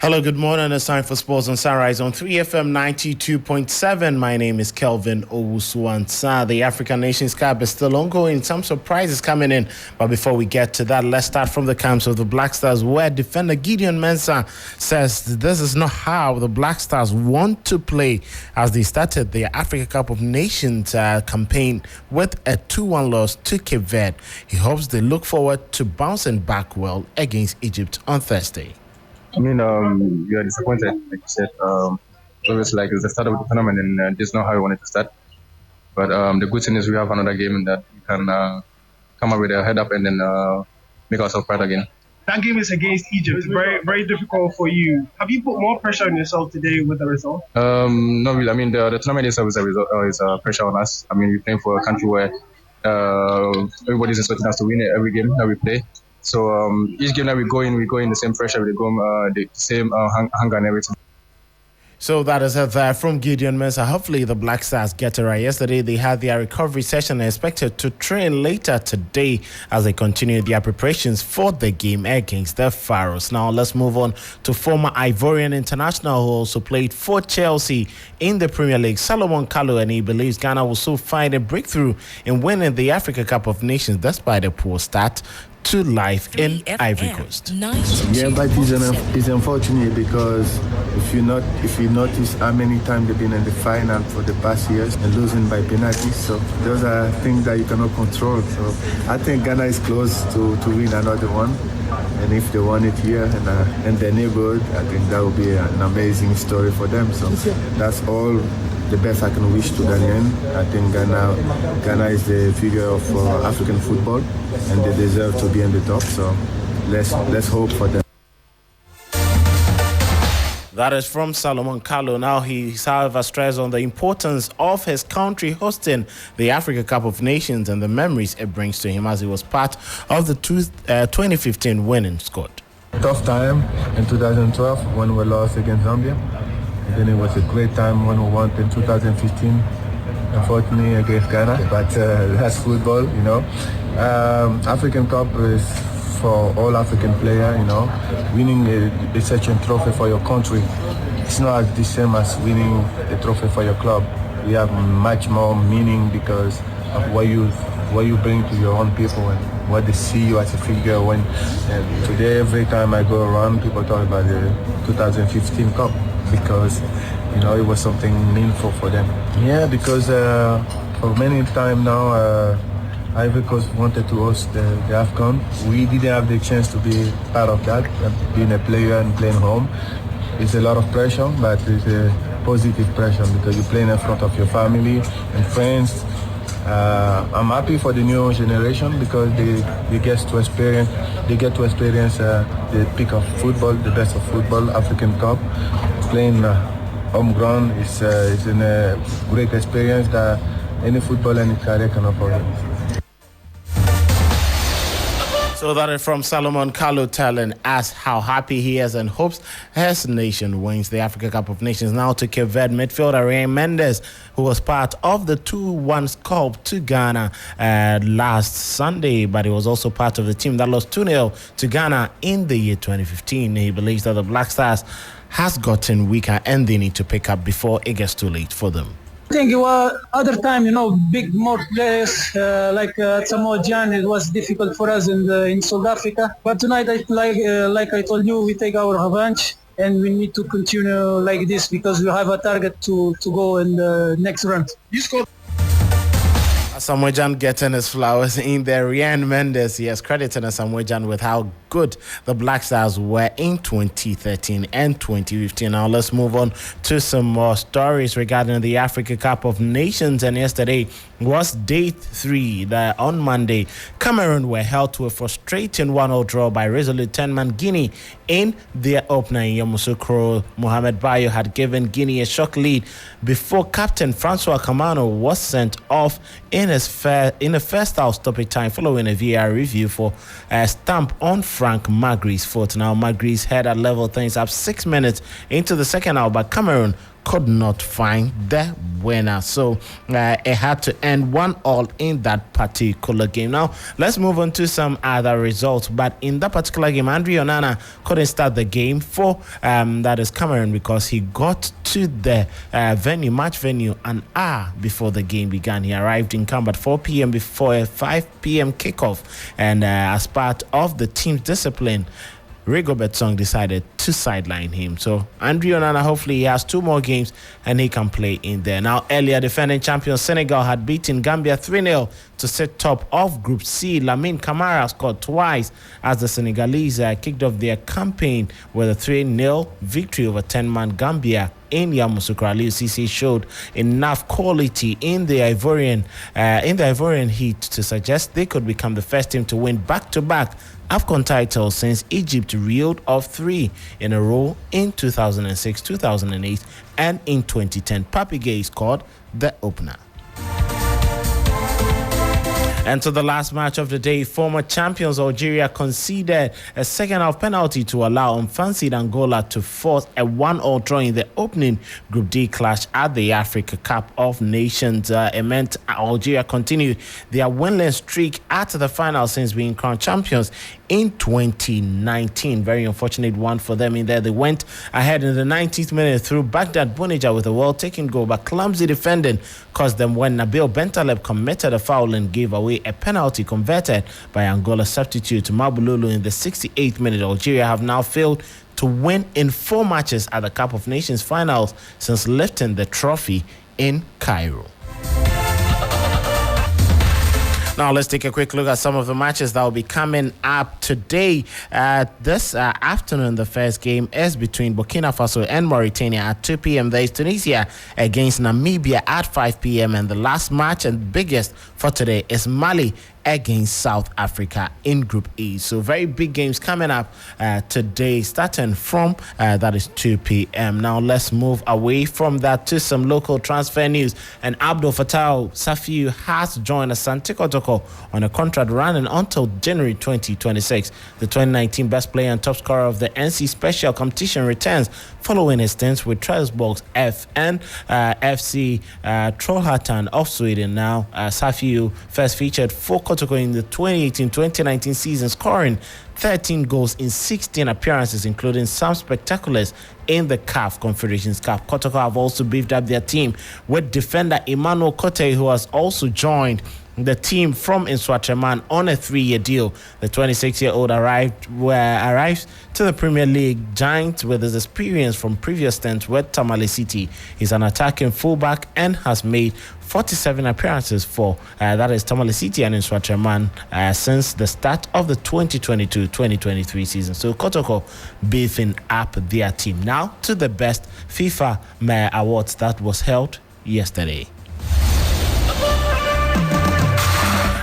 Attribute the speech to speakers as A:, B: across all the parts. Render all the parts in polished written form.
A: Hello, good morning. It's time for Sports on Sunrise on 3FM 92.7. My name is Kelvin Owusu Ansah. The African Nations Cup is still ongoing. Some surprises coming in. But before we get to that, let's start from the camps of the Black Stars, where defender Kelvin Owusu says this is not how the Black Stars want to play as they started their Africa Cup of Nations campaign with a 2-1 loss to Cape Verde. He hopes they look forward to bouncing back well against Egypt on Thursday.
B: I mean, we are disappointed, like you said. It was like it's the start of the tournament, and this is not how we wanted to start. But the good thing is we have another game that we can come up with a head up and then make ourselves proud again.
C: That game is against Egypt. Very, very difficult for you. Have you put more pressure on yourself today with the result?
B: Not really. I mean, the tournament itself is a pressure on us. I mean, we're playing for a country where everybody's expecting us to win every game that we play. So each game that we go in the same pressure, the same hunger and everything.
A: So that is it from Kelvin Owusu. Hopefully the Black Stars get it right. Yesterday they had their recovery session and expected to train later today as they continue their preparations for the game against the Pharaohs. Now let's move on to former Ivorian international who also played for Chelsea in the Premier League, Salomon Kalou, and he believes Ghana will soon find a breakthrough in winning the Africa Cup of Nations despite a poor start to life in Ivory Coast.
D: Yeah, but it's unfortunate because if you notice how many times they've been in the final for the past years and losing by penalties, so those are things that you cannot control. So I think Ghana is close to win another one, and if they won it here and their neighborhood, I think that would be an amazing story for them. So that's all the best I can wish to Ghanaian. I think Ghana is the figure of African football, and they deserve to be in the top. So let's hope for them.
A: That is from Salomon Kalou. Now he, however, stressed on the importance of his country hosting the Africa Cup of Nations and the memories it brings to him as he was part of the 2015 winning squad.
D: Tough time in 2012 when we lost against Zambia. Then it was a great time when we won in 2015, unfortunately against Ghana. But that's football, you know. African Cup is for all African players, you know. Winning a certain trophy for your country, it's not the same as winning a trophy for your club. You have much more meaning because of what you bring to your own people and what they see you as a figure. When today, every time I go around, people talk about the 2015 Cup. Because you know it was something meaningful for them. Yeah, because for many time now, Ivory Coast wanted to host the AFCON. We didn't have the chance to be part of that. Being a player and playing home, it's a lot of pressure, but it's a positive pressure because you're playing in front of your family and friends. I'm happy for the new generation because they get to experience the peak of football, the best of football, African Cup. Playing home ground is a great experience that any footballer in career can afford.
A: So that is from Salomon Kalou telling us how happy he is and hopes his nation wins the Africa Cup of Nations. Now to Cape Verde midfielder Ryan Mendes, who was part of the 2-1 scalp to Ghana last Sunday, but he was also part of the team that lost 2-0 to Ghana in the year 2015. He believes that the Black Stars has gotten weaker and they need to pick up before it gets too late for them.
E: I think it was other time, you know, big more players like Samoa Gyan. It was difficult for us in South Africa. But tonight, like I told you, we take our revenge and we need to continue like this because we have a target to go in the next round. You scored.
A: Samoa Gyan getting his flowers in there. Ryan Mendes, yes, crediting Samoa Gyan with how good the Black Stars were in 2013 and 2015. Now let's move on to some more stories regarding the Africa Cup of Nations. And yesterday was day 3. On Monday, Cameroon were held to a frustrating 1-0 draw by resolute 10-man Guinea in their opener. Yamoussoukro Mohamed Bayo had given Guinea a shock lead before captain Francois Kamano was sent off in the first half stoppage time following a VAR review for a stamp on Frank Magri's foot. Now Magri's header leveled things up 6 minutes into the second half, but Cameroon could not find the winner. So it had to end 1-1 in that particular game. Now, let's move on to some other results. But in that particular game, Andre Onana couldn't start the game for that is Cameroon because he got to the match venue an hour before the game began. He arrived in camp at 4 p.m. before a 5 p.m. kickoff. And as part of the team's discipline, Rigobert Song decided to sideline him. So Andre Onana, hopefully he has 2 more games and he can play in there. Now, earlier defending champion Senegal had beaten Gambia 3-0 to sit top of Group C. Lamine Camara scored twice as the Senegalese kicked off their campaign with a 3-0 victory over 10-man Gambia. In Yamoussoukro, Aliou Cisse showed enough quality in the Ivorian heat to suggest they could become the first team to win back-to-back AFCON titles since Egypt reeled off 3 in a row in 2006, 2008, and in 2010. Papi Gueye scored the opener. And to the last match of the day, former champions Algeria conceded a second-half penalty to allow unfancied Angola to force a 1-1 draw in the opening Group D clash at the Africa Cup of Nations. It meant Algeria continued their winless streak at the final since being crowned champions in 2019. Very unfortunate one for them in there. They went ahead in the 90th minute through Baghdad Bounedjah with a well-taken goal, but clumsy defending caused them when Nabil Bentaleb committed a foul and gave away a penalty converted by Angola substitute Mabululu in the 68th minute. Algeria have now failed to win in 4 matches at the Cup of Nations finals since lifting the trophy in Cairo. Now, let's take a quick look at some of the matches that will be coming up today. This afternoon, the first game is between Burkina Faso and Mauritania at 2 p.m. There is Tunisia against Namibia at 5 p.m. And the last match and biggest for today is Mali against South Africa in Group E. So very big games coming up today, starting from that is 2 p.m. Now let's move away from that to some local transfer news. And Abdul Fattah Safiu has joined Asante Kotoko on a contract running until January 2026. The 2019 best player and top scorer of the NC Special competition returns following his stints with Trelleborg F and FC Trollhättan of Sweden. Now Safiu first featured for Kotoko in the 2018-2019 season, scoring 13 goals in 16 appearances, including some spectaculars in the CAF Confederations Cup. Kotoko have also beefed up their team with defender Emmanuel Kote, who has also joined the team from Nswatreman on a 3-year deal. The 26-year-old arrived to the Premier League giant with his experience from previous stints with Tamale City. He's an attacking fullback and has made 47 appearances for that is Tamale City and Nswatreman since the start of the 2022-2023 season. So Kotoko beefing up their team. Now to the best FIFA awards that was held yesterday.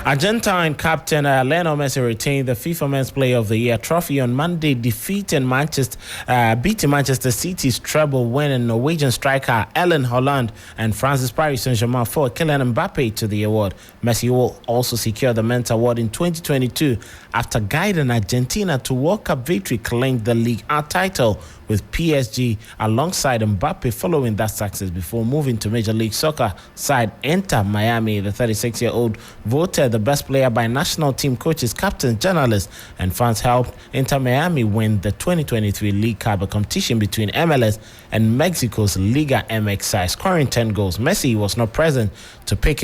A: Argentine captain Lionel Messi retained the FIFA Men's Player of the Year trophy on Monday, beating Manchester City's treble winning Norwegian striker Erling Haaland and France's Paris Saint-Germain for Kylian Mbappe to the award. Messi will also secure the Men's Award in 2022 after guiding Argentina to World Cup victory, claimed the League A title with PSG alongside Mbappe following that success before moving to Major League Soccer side Inter Miami. The 36-year-old voted the best player by national team coaches, captains, journalists, and fans helped Inter Miami win the 2023 League Cup, a competition between MLS and Mexico's Liga MX side, scoring 10 goals. Messi was not present to pick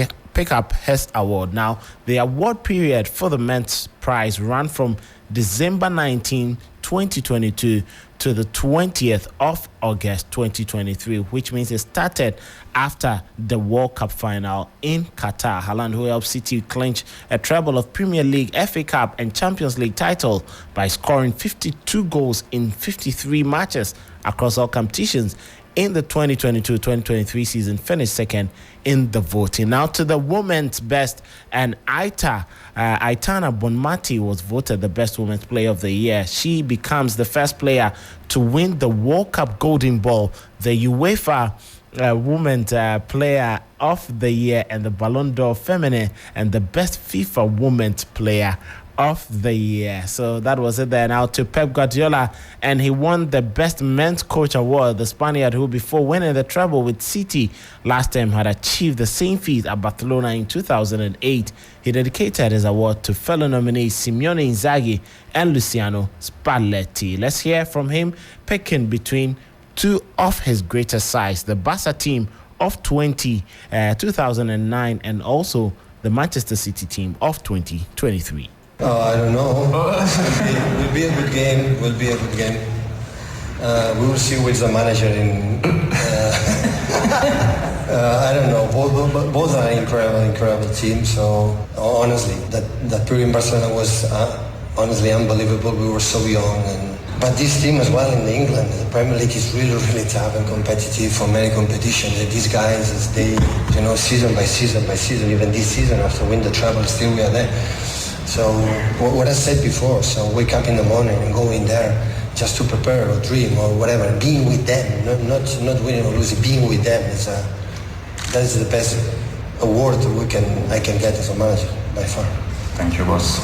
A: up his award. Now, the award period for the men's prize ran from December 19, 2022 to the 20th of August 2023, which means it started after the World Cup final in Qatar. Haaland, who helped City clinch a treble of Premier League, FA Cup and Champions League titles by scoring 52 goals in 53 matches across all competitions in the 2022-2023 season, finished second in the voting. Now to the women's best, and Aitana Bonmati was voted the best women's player of the year. She becomes the first player to win the World Cup Golden Ball, the UEFA Women's Player of the Year, and the Ballon d'Or Feminine, and the best FIFA Women's Player of the year. So that was it there. Now to Pep Guardiola, and he won the Best Men's Coach Award. The Spaniard, who before winning the treble with City last time had achieved the same feat at Barcelona in 2008. He dedicated his award to fellow nominees Simeone Inzaghi and Luciano Spalletti. Let's hear from him, picking between two of his greatest sides, the Barca team of 2009 and also the Manchester City team of 2023.
F: I don't know. Will be a good game. We will see who is the manager in. I don't know. Both are incredible teams. So honestly, that period in Barcelona was honestly unbelievable. We were so young, but this team as well in England, the Premier League is really, really tough and competitive for many competitions. These guys, as they, season by season, even this season after win the treble, still we are there. So what I said before, so wake up in the morning and go in there just to prepare or dream or whatever, being with them, not winning or losing, being with them that is the best award I can get as a manager by far.
G: Thank you, boss.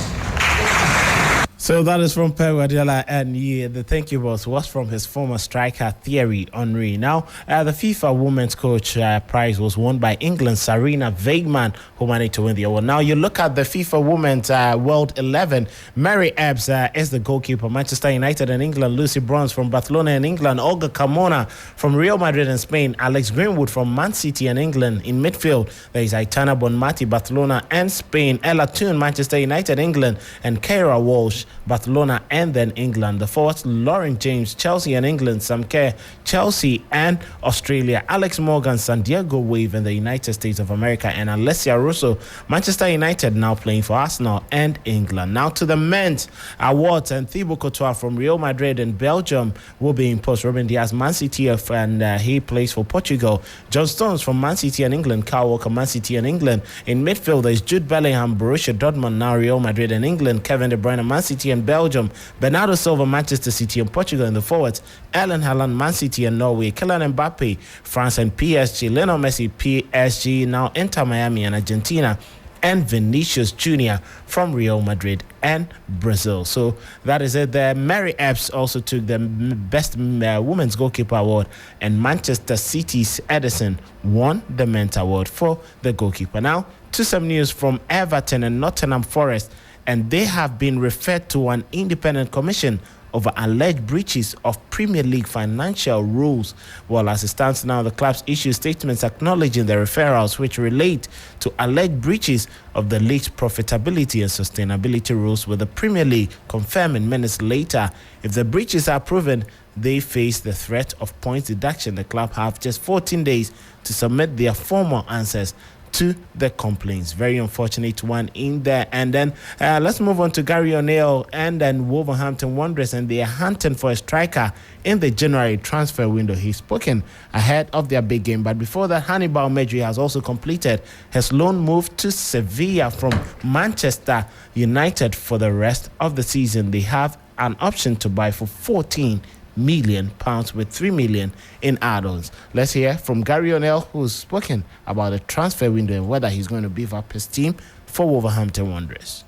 A: So that is from Pep Guardiola, and the thank you boss was from his former striker Thierry Henry. Now, the FIFA Women's Coach Prize was won by England's Sarina Weigman, who managed to win the award. Now, you look at the FIFA Women's World 11. Mary Ebbs is the goalkeeper, Manchester United and England. Lucy Bronze from Barcelona and England. Olga Carmona from Real Madrid and Spain. Alex Greenwood from Man City and England. In midfield, there is Aitana Bonmati, Barcelona and Spain. Ella Toone, Manchester United, England. And Keira Walsh, Barcelona and then England. The forwards, Lauren James, Chelsea and England. Sam Kerr, Chelsea and Australia. Alex Morgan, San Diego Wave and the United States of America. And Alessia Russo, Manchester United, now playing for Arsenal and England. Now to the men's awards, and Thibaut Courtois from Real Madrid and Belgium will be imposed. Ruben Diaz, Man City, and he plays for Portugal. John Stones from Man City and England. Kyle Walker, Man City and England. In midfield, there is Jude Bellingham, Borussia Dortmund, now Real Madrid and England. Kevin De Bruyne, Man City and Belgium. Bernardo Silva, Manchester City and Portugal. In the forwards, Erling Haaland, Man City and Norway. Kylian Mbappe, France and PSG. Lionel Messi, PSG, now Inter Miami and Argentina. And Vinicius Jr. from Real Madrid and Brazil. So that is it there. Mary Epps also took the Best Women's Goalkeeper Award, and Manchester City's Edison won the Men's Award for the goalkeeper. Now to some news from Everton and Nottingham Forest, and they have been referred to an independent commission over alleged breaches of Premier League financial rules. Well, as it stands now, the clubs issue statements acknowledging the referrals which relate to alleged breaches of the league's profitability and sustainability rules, with the Premier League confirming minutes later if the breaches are proven, they face the threat of points deduction. The club have just 14 days to submit their formal answers to the complaints. Very unfortunate one in there. And then let's move on to Gary O'Neill and then Wolverhampton Wanderers, and they are hunting for a striker in the January transfer window. He's spoken ahead of their big game. But before that, Hannibal Medri has also completed his loan move to Sevilla from Manchester United for the rest of the season. They have an option to buy for £14 million with $3 million in add-ons. Let's hear from Gary O'Neill, who's spoken about the transfer window and whether he's going to beef up his team for Wolverhampton Wanderers.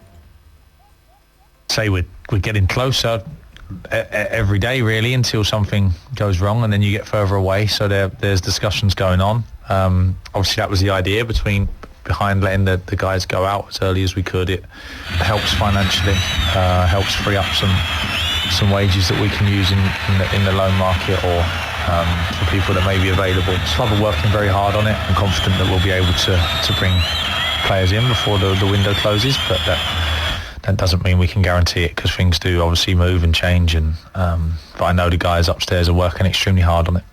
H: Say we're getting closer every day, really, until something goes wrong, and then you get further away. So there's discussions going on. Obviously, that was the idea behind letting the guys go out as early as we could. It helps financially, helps free up some wages that we can use in the loan market, or for people that may be available. So we're working very hard on it. I'm confident that we'll be able to bring players in before the window closes, but that doesn't mean we can guarantee it, because things do obviously move and change. But I know the guys upstairs are working extremely hard on it.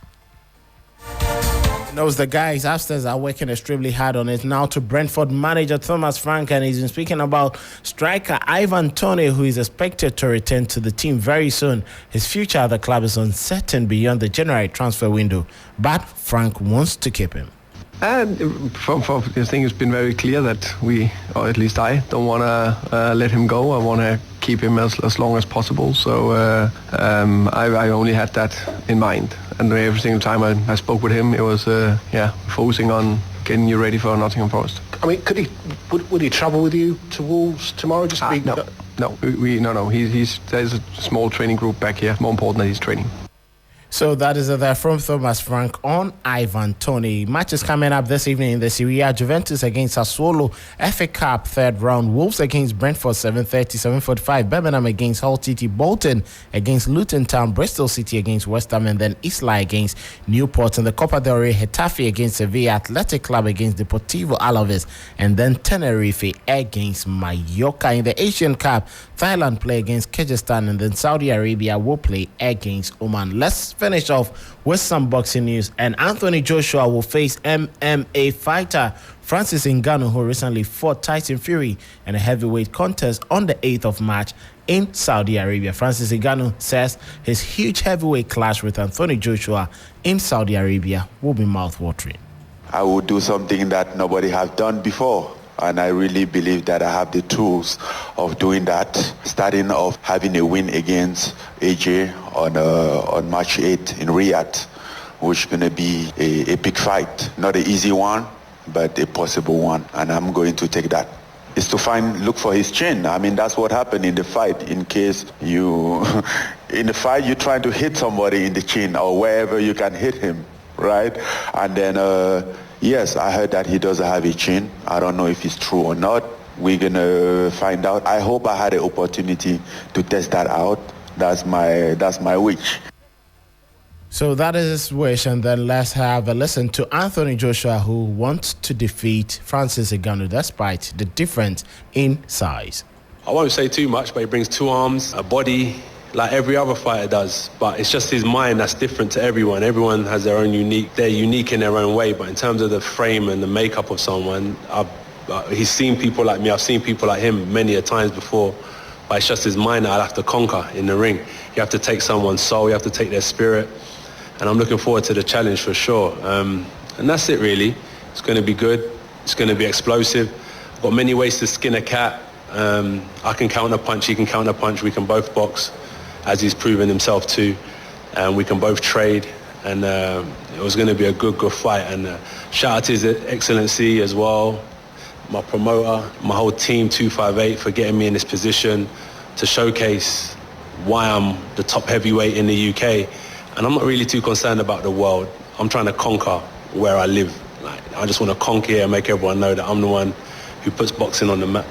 A: Knows the guys upstairs are working extremely hard on it. Now to Brentford manager Thomas Frank, and he's been speaking about striker Ivan Toney, who is expected to return to the team very soon. His future at the club is uncertain beyond the January transfer window, but Frank wants to keep him.
I: And from the thing, it's been very clear that we, or at least I, don't want to let him go. I want to keep him as long as possible. So I only had that in mind. And every single time I spoke with him, it was focusing on getting you ready for Nottingham Forest.
J: I mean, would he travel with you to Wolves tomorrow?
I: No. There's a small training group back here. More important that he's training.
A: So that is there from Thomas Frank on Ivan Toney. Matches coming up this evening in the Serie A. Juventus against Sassuolo, FA Cup third round. Wolves against Brentford 7:30, 7:45. Birmingham against Hull City. Bolton against Luton Town. Bristol City against West Ham, and then Isla against Newport. In the Copa del Rey, Getafe against Sevilla. Athletic Club against Deportivo Alaves, and then Tenerife against Mallorca. In the Asian Cup, Thailand play against Kyrgyzstan, and then Saudi Arabia will play against Oman. Let's finish off with some boxing news, and Anthony Joshua will face MMA fighter Francis Ngannou, who recently fought Tyson Fury in a heavyweight contest on the 8th of March in Saudi Arabia. Francis Ngannou says his huge heavyweight clash with Anthony Joshua in Saudi Arabia will be mouth-watering.
G: I will do something that nobody has done before. And I really believe that I have the tools of doing that. Starting off having a win against AJ on March 8th in Riyadh, which is going to be a big fight. Not an easy one, but a possible one. And I'm going to take that. It's to look for his chin. I mean, that's what happened in the fight. In case in the fight, you're trying to hit somebody in the chin or wherever you can hit him, right? And then, yes, I heard that he doesn't have a chin. I don't know if it's true or not. We're going to find out. I hope I had an opportunity to test that out. That's my wish.
A: So that is his wish, and then let's have a listen to Anthony Joshua, who wants to defeat Francis Ngannou despite the difference in size.
J: I won't say too much, but he brings two arms, a body, like every other fighter does. But it's just his mind that's different to everyone. Everyone has their own they're unique in their own way. But in terms of the frame and the makeup of someone, he's seen people like me. I've seen people like him many a times before. But it's just his mind that I'll have to conquer in the ring. You have to take someone's soul. You have to take their spirit. And I'm looking forward to the challenge for sure. And that's it, really. It's going to be good. It's going to be explosive. Got many ways to skin a cat. I can counter punch. He can counter punch. We can both box, as he's proven himself to. And we can both trade. And it was going to be a good fight. And shout out to His Excellency as well, my promoter, my whole team, 258, for getting me in this position to showcase why I'm the top heavyweight in the UK. And I'm not really too concerned about the world. I'm trying to conquer where I live. I just want to conquer here and make everyone know that I'm the one who puts boxing on the map.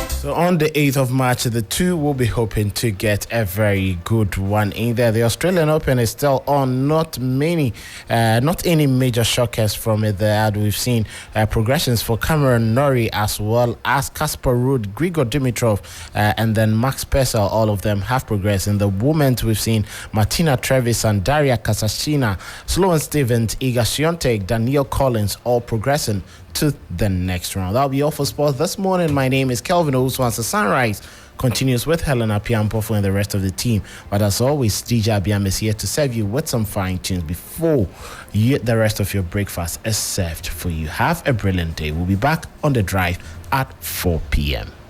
A: So on the 8th of March, the two will be hoping to get a very good one in there. The Australian Open is still on. Not any major shockers from it there. We've seen progressions for Cameron Norrie as well as Casper Ruud, Grigor Dimitrov, and then Max Purcell. All of them have progressed. In the women's, we've seen Martina Trevisan, Daria Kasashina, Sloane Stevens, Iga Swiatek, Danielle Collins, all progressing to the next round. That'll be all for sports this morning. My name is Kelvin Owusu Ansah. Sunrise continues with Helena Piampofo and the rest of the team. But as always, DJ Abiam is here to serve you with some fine tunes before the rest of your breakfast is served for you. Have a brilliant day. We'll be back on the drive at 4 p.m.